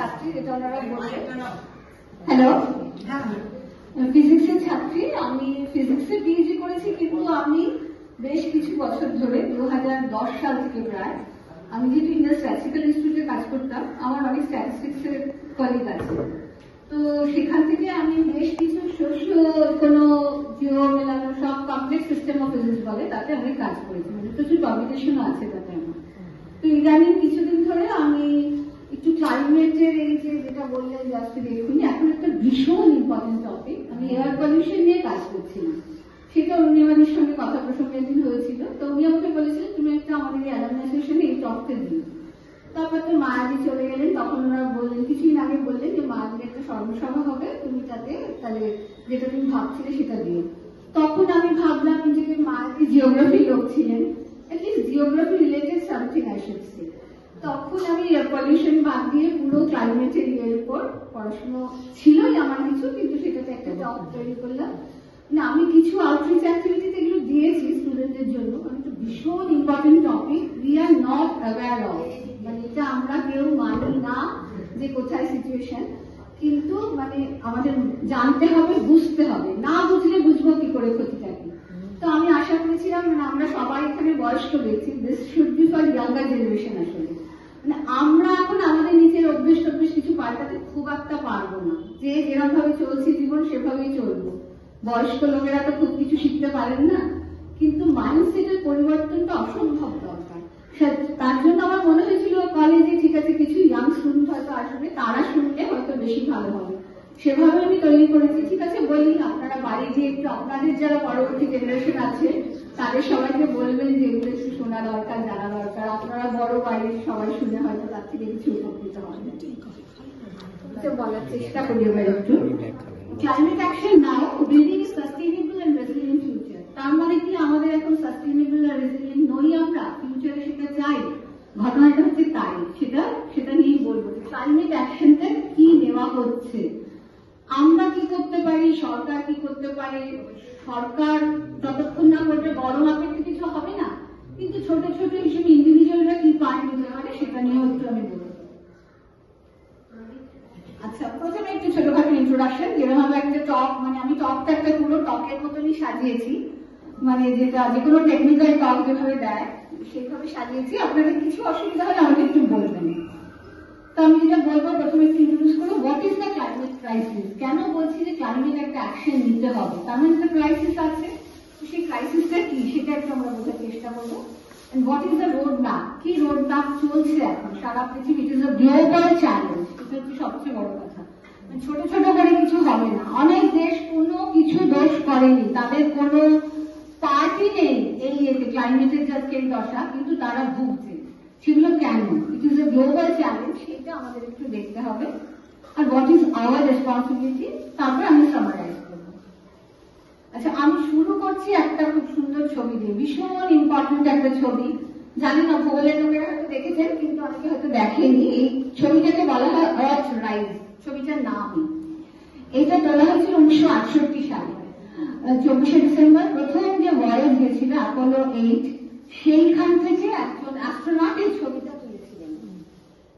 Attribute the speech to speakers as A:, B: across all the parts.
A: ছাত্রী, যেটা ওনারা বললেন। হ্যালো, ফিজিক্সের ছাত্রী। আমি ফিজিক্সে পিএইচডি করেছি, কিন্তু আমি বেশ কিছু বছর ধরে 2010 সাল থেকে প্রায়, আমি যেহেতু ইন্ডিয়ান স্ট্যাটিস্টিক্যাল ইনস্টিটিউটে কাজ করতাম, আমার অনেক স্ট্যাটিস্টিক্সের কলিগ আছে। তো সেখান থেকে আমি বেশ কিছু কোনো জিও মেলানো সব কমপ্লেক্স সিস্টেম অফ ফিজিক্স বলে, তাতে আমি কাজ করেছি, মানে কিছু পাবলিকেশনও আছে তাতে আমার। তো ইদানিং কিছুদিন ধরে আমি একটু ক্লাইমেটের এই যেটা বললেন আজকে দেখুন, এখন একটা ভীষণ ইম্পর্টেন্ট টপিক, আমি এয়ার পলিউশন নিয়ে কাজ করছিলাম। সেটা উনি আমাদের সঙ্গে কথা প্রসঙ্গে একদিন হয়েছিল। তো উনি আমাকে বলেছিলেন তুমি একটা আমাদের অ্যালামনাই সেশনে এই টকটা দিও। তারপর তো মায়াদি চলে গেলেন, তখন ওনারা বললেন, কিছুদিন আগে বললেন যে মায়াদির একটা সর্বসভা হবে, তুমি তাতে তাহলে যেটা তুমি ভাবছিলে সেটা দিও। তখন আমি ভাবলাম যে মায়াদি জিওগ্রাফি লোক ছিলেন, at least geography related something I should say. তখন আমি এয়ার পলিউশন বাদ দিয়ে পুরো ক্লাইমেটের ইয়ের উপর পড়াশোনা ছিলই আমার কিছু, কিন্তু সেটাতে একটা টক তৈরি করলাম। না, আমি কিছু আউটরিচ অ্যাক্টিভিটিতে এগুলো দিয়েছি স্টুডেন্টদের জন্য, কারণ একটা ভীষণ important topic, we are not aware of, মানে এটা আমরা কেউ মানি না যে কোথায় সিচুয়েশন, কিন্তু মানে আমাদের জানতে হবে, বুঝতে হবে, না বুঝলে বুঝবো কি করে ক্ষতিটা কি। তো আমি আশা করেছিলাম, মানে আমরা সবাই এখানে বয়স্ক দেখছি, this should be for younger generation. আসলে মানে আমরা এখন আমাদের নিজের অভ্যেস টভ্যেস কিছু পাল্টাতে খুব একটা পারবো না, যে যেরকম ভাবে চলছে জীবন সেভাবেই চলবো। বয়স্ক লোকেরা তো খুব কিছু শিখতে পারেন না, কিন্তু মাইন্ডসেটের পরিবর্তনটা অসম্ভব দরকার। তার জন্য আমার মনে হয়েছিল কলেজে ঠিক আছে কিছু ইয়াং স্টুডেন্ট হয়তো আসবে, তারা শুনলে হয়তো বেশি ভালো হবে, সেভাবে আমি তৈরি করেছি। ঠিক আছে, বলি আপনারা বাড়ি গিয়ে একটু আপনাদের যারা পরবর্তী জেনারেশন আছে তাদের সবাইকে বলবেন যে এগুলো একটু শোনা দরকার, জানা দরকার। আপনারা বড় বাড়ির সবাই শুনে হয়তো তার থেকে কিছু উপকৃত হবে, বলার চেষ্টা করি এবার একটু। Climate action now, building sustainable and resilient future. তার মানে কি আমাদের এখন সাস্টেইনেবল আর রেসিলিয়েন্ট নই আমরা, ফিউচারে সেটা চাই? ঘটনাটা হচ্ছে তাই, সেটা নিয়েই বলবো। ক্লাইমেট অ্যাকশনটা কি নেওয়া হচ্ছে, আমরা কি করতে পারি, সরকার কি করতে পারে। সরকার যতক্ষণ না করবে বড় মাপের তো কিছু হবে না, কিন্তু ছোট ছোট হিসেবে ইন্ডিভিজুয়ালরা কি পার্ট নিতে পারে সেটা নিয়েও একটু আমি বলবো। আচ্ছা, প্রথমে একটু ছোটখাটো ইন্ট্রোডাকশন, যেরকম একটা টক, মানে আমি টকটা একটা পুরো টকের মতনই সাজিয়েছি, মানে যেটা যে কোনো টেকনিক্যাল টক যেভাবে দেয় সেইভাবে সাজিয়েছি। আপনাদের কিছু অসুবিধা হলে আমাকে একটু বলবেন। তো আমি যেটা বলবো, প্রথমে একটু ইন্ট্রোডিউস করবো what is the climate crisis. কেন বলছি যে ক্লাইমেট একটা অ্যাকশন নিতে হবে, তার মানে একটা ক্রাইসিস আছে, সেই ক্রাইসিসটা কি সেটা একটু আমরা বোঝার চেষ্টা করবো। What is the road map, কি রোড ম্যাপ চলছে এখন সারা পৃথিবী, it is a global challenge, এটা হচ্ছে সবচেয়ে বড় কথা। ছোট ছোট করে কিছু হবে না, অনেক দেশ কোনো কিছু দোষ করেনি, তাদের কোনো পার্টি নেই এই ক্লাইমেটের যাচ্ছে এই দশা, কিন্তু তারা ভুগছে। সেগুলো কেন? ইট ইজ এ গ্লোবাল চ্যালেঞ্জ, সেটা আমাদের একটু দেখতে হবে। আর হোয়াট ইজ আওয়ার রেসপন্সিবিলিটি, তারপরে আমি সামারাইজ করবো। আচ্ছা, আমি শুরু করছি একটা খুব সুন্দর ছবি দিয়ে, ভীষণ ইম্পর্টেন্ট একটা ছবি। জানি না ভূগোলের লোকেরা হয়তো দেখেছেন, কিন্তু অনেকে হয়তো দেখেনি। এই ছবিটাকে বলা হয় আর্থ রাইজ, ছবিটার নামই। এটা তোলা হয়েছিল 1968 সালে, 24শে ডিসেম্বর। প্রথম যে ভয়েজ গেছিল অ্যাপোলো 8, সেইখান থেকে একজন অ্যাস্ট্রোনট এই ছবিটা তুলেছিলেন।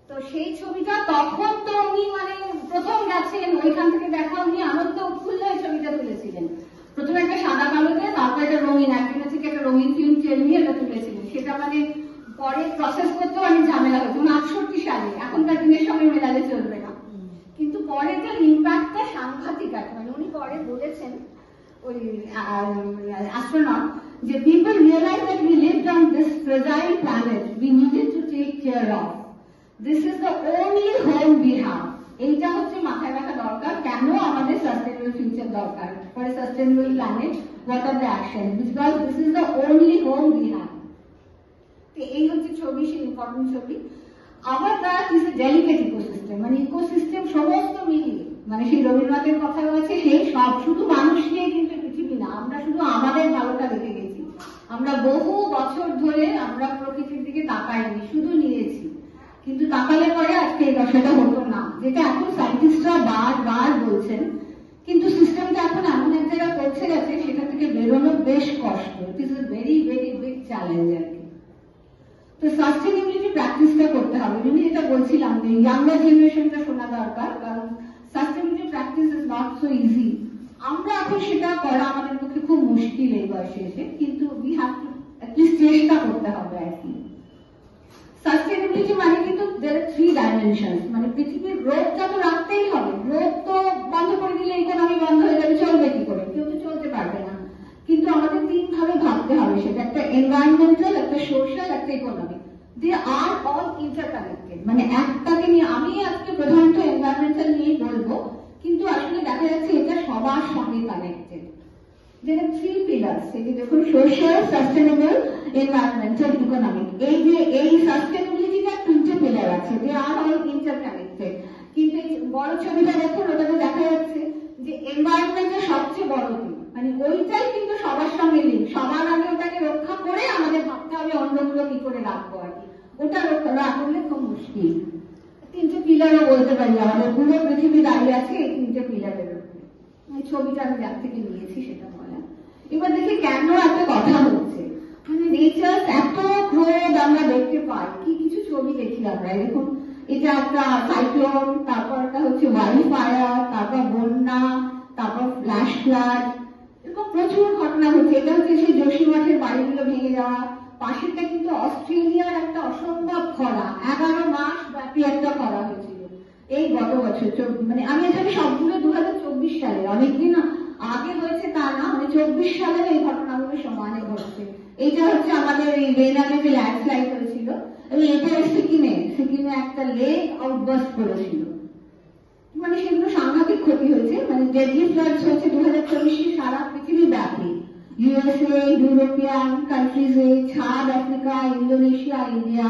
A: তো সেই ছবিটা তখন তো উনি মানে প্রথম গেছেন, ওইখান থেকে দেখা উনি আনন্দ উৎফুল্ল এই ছবিটা তুলেছিলেন। প্রথমে একটা সাদা কালোতে, তারপর একটা রঙিন, একদিনের থেকে একটা রঙিন ফিল্ম চেন নিয়ে এটা তুলেছিলেন। সেটা মানে পরে প্রসেস করতেও অনেক ঝামেলা হতো 68 সালে, এখনকার দিনের সঙ্গে মেলালে চলবে না। কিন্তু পরে যে ইম্প্যাক্টটা সাংঘাতিক আছে, মানে উনি পরে বলেছেন ওই অ্যাস্ট্রোনট যে people realize that we lived on this fragile planet we needed to take care of. This is the only home we have. এইটা হচ্ছে মাথায় রাখা দরকার, কেন আমাদের সাস্টেইনেবল ফিউচার দরকার। For a sustainable planet, what are the actions? Because this is the only home we have. এই হচ্ছে ছবি, সেই ইম্পর্টেন্ট ছবি। আবার that is a delicate ecosystem, মানে ইকোসিস্টেম সমস্ত মিলিয়ে, মানে সেই রবীন্দ্রনাথের কথাও আছে, সেই সব শুধু মানুষ নিয়ে কিন্তু পৃথিবী না, আমরা শুধু আমাদের ভালোটা দেখে গেছি। আমরা বহু বছর ধরে আমরা প্রকৃতির দিকে তাকাইনি, শুধু নিয়েছি। কিন্তু তাকালে পরে আজকে এই দশাটা হতো না, যেটা এখন সায়েন্টিস্টরা বারবার বলছেন। কিন্তু সিস্টেমটা এখন এমন এক জায়গায় পৌঁছে গেছে, সেটা থেকে বেরোনো বেশ কষ্ট। It is a very very big challenge আর কি। তো সাস্টেনেবিলিটি প্র্যাকটিসটা করতে হবে। যদি যেটা বলছিলাম যে ইয়াঙ্গার জেনারেশনটা শোনা দরকার, কারণ sustainability practice is not so easy. আমরা এখন সেটা করা আমাদের পক্ষে খুব মুশকিল এই বয়সে এসে, কিন্তু উই হ্যাভ টু অ্যাটলিস্ট চেষ্টা করতে হবে আর কি। সাস্টেনেবিলিটি মানে কিন্তু there are 3 dimensions, মানে পৃথিবীর গ্রোথটা তো রাখতেই হবে। গ্রোথ তো বন্ধ করে দিলে ইকোনমি বন্ধ হয়ে যাবে, চলবে কি করে? কেউ তো চলতে পারবে না। কিন্তু আমাদের 3 ভাবে ভাবতে হবে, সেটা একটা এনভায়রনমেন্টাল, একটা সোশ্যাল, একটা ইকোনমিক। দে আর অল ইন্টারকানেক্টেড, মানে একটাকে নিয়ে আমি আজকে প্রধানত এনভায়রনমেন্টাল নিয়েই বলবো, কিন্তু আসলে দেখা যাচ্ছে এটা সবার সঙ্গে কানেক্টেড। There are 3 pillars, এই যে দেখুন সোশ্যাল, সাস্টেনেবল, এনভায়রনমেন্টাল, ইকোনমিক। এই যে এই সাস্টেনেবিলিটিটার 3টে পিলার আছে, দে আর অল ইন্টারকানেক্টেড। কিন্তু এই বড় ছবিটা দেখুন, ওটাতে দেখা যাচ্ছে যে এনভায়রনমেন্টের সবচেয়ে বড় দিক, মানে ওইটাই কিন্তু সবার সঙ্গে লিঙ্ক। সবার আগে ওটাকে রক্ষা করে আমাদের ভাবতে হবে অন্যগুলো কি করে রাখবো আর কি। ওটা রক্ষা না করলে খুব মুশকিল। 3টে পিলারও বলতে পারি, আমাদের পুরো পৃথিবী দাঁড়িয়ে আছে এই 3টে পিলারের উপরে। এই ছবিটা আমি যার থেকে নিয়েছি সেটা বলা। এবার দেখি কেন একটা কথা হচ্ছে, মানে নেচার এত ক্রোধ আমরা দেখতে পাই, কি কিছু ছবি দেখি আমরা। দেখুন এটা একটা সাইক্লোন, তারপর একটা হচ্ছে ওয়াইল্ড ফায়ার, তারপর বন্যা, তারপর ফ্ল্যাশ ফ্লাড, এরকম প্রচুর ঘটনা হচ্ছে। এটা হচ্ছে সেই যোশীমঠের বাড়িগুলো ভেঙে যাওয়া। পাশেরটা কিন্তু অস্ট্রেলিয়ার একটা অসম্ভব খরা, 11 মাস ব্যাপী একটা খরা হয়েছিল এই গত বছর। মানে আমি এখানে সবগুলো 2024 সালে, অনেকদিন আগে হয়েছে তা না, মানে 24 সালের এই ঘটনাগুলো সমানে ঘটছে। এইটা হচ্ছে আমাদের এই রেনালে যে ল্যান্ডস্লাইড হয়েছিল, এবং এটা সিকিমে একটা লেক আউটবাস্ট করেছিল, মানে সেগুলো সাংঘাতিক ক্ষতি হয়েছে। মানে ডেডলি ফ্লাডস হয়েছে 2024 সারা পৃথিবী ব্যাপী, ইউএসএ, ইউরোপিয়ান কান্ট্রিজে, ছাদ আফ্রিকা, ইন্দোনেশিয়া, ইন্ডিয়া,